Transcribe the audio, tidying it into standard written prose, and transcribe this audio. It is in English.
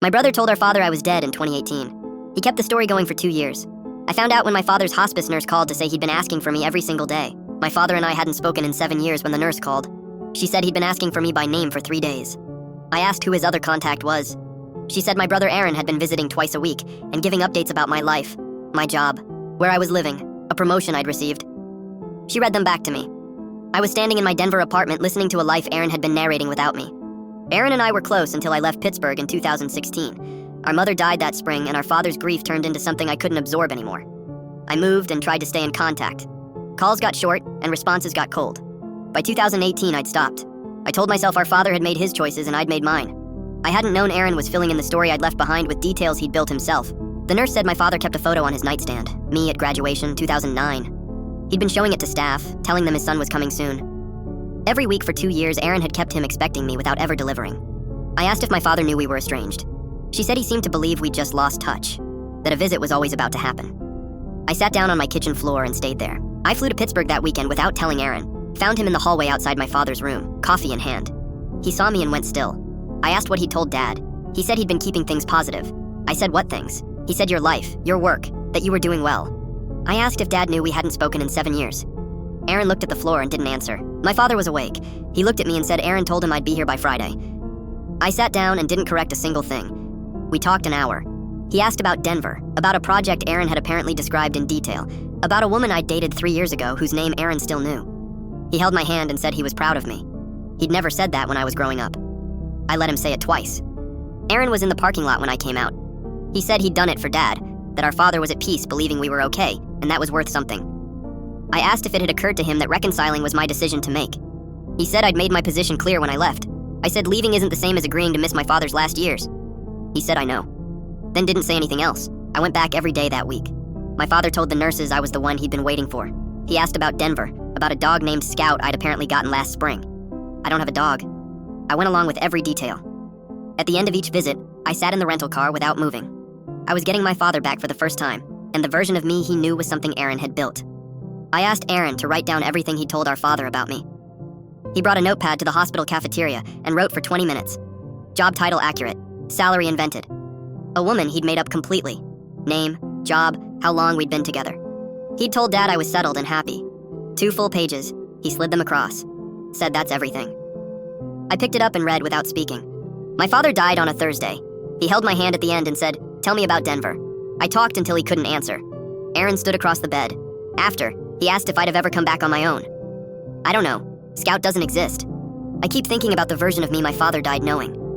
My brother told our father I was dead in 2018. He kept the story going for 2 years. I found out when my father's hospice nurse called to say he'd been asking for me every single day. My father and I hadn't spoken in 7 years when the nurse called. She said he'd been asking for me by name for 3 days. I asked who his other contact was. She said my brother Aaron had been visiting twice a week and giving updates about my life, my job, where I was living, a promotion I'd received. She read them back to me. I was standing in my Denver apartment listening to a life Aaron had been narrating without me. Aaron and I were close until I left Pittsburgh in 2016. Our mother died that spring, and our father's grief turned into something I couldn't absorb anymore. I moved and tried to stay in contact. Calls got short, and responses got cold. By 2018, I'd stopped. I told myself our father had made his choices and I'd made mine. I hadn't known Aaron was filling in the story I'd left behind with details he'd built himself. The nurse said my father kept a photo on his nightstand, me at graduation, 2009. He'd been showing it to staff, telling them his son was coming soon. Every week for 2 years, Aaron had kept him expecting me without ever delivering. I asked if my father knew we were estranged. She said he seemed to believe we'd just lost touch, that a visit was always about to happen. I sat down on my kitchen floor and stayed there. I flew to Pittsburgh that weekend without telling Aaron. Found him in the hallway outside my father's room, coffee in hand. He saw me and went still. I asked what he'd told Dad. He said he'd been keeping things positive. I said what things? He said your life, your work, that you were doing well. I asked if Dad knew we hadn't spoken in 7 years. Aaron looked at the floor and didn't answer. My father was awake. He looked at me and said Aaron told him I'd be here by Friday. I sat down and didn't correct a single thing. We talked an hour. He asked about Denver, about a project Aaron had apparently described in detail, about a woman I'd dated 3 years ago whose name Aaron still knew. He held my hand and said he was proud of me. He'd never said that when I was growing up. I let him say it twice. Aaron was in the parking lot when I came out. He said he'd done it for Dad, that our father was at peace believing we were okay, and that was worth something. I asked if it had occurred to him that reconciling was my decision to make. He said I'd made my position clear when I left. I said leaving isn't the same as agreeing to miss my father's last years. He said I know. Then didn't say anything else. I went back every day that week. My father told the nurses I was the one he'd been waiting for. He asked about Denver, about a dog named Scout I'd apparently gotten last spring. I don't have a dog. I went along with every detail. At the end of each visit, I sat in the rental car without moving. I was getting my father back for the first time, and the version of me he knew was something Aaron had built. I asked Aaron to write down everything he told our father about me. He brought a notepad to the hospital cafeteria and wrote for 20 minutes. Job title accurate, salary invented. A woman he'd made up completely. Name, job, how long we'd been together. He'd told Dad I was settled and happy. 2 full pages. He slid them across. Said that's everything. I picked it up and read without speaking. My father died on a Thursday. He held my hand at the end and said, "Tell me about Denver." I talked until he couldn't answer. Aaron stood across the bed. After, he asked if I'd have ever come back on my own. I don't know. Scout doesn't exist. I keep thinking about the version of me my father died knowing.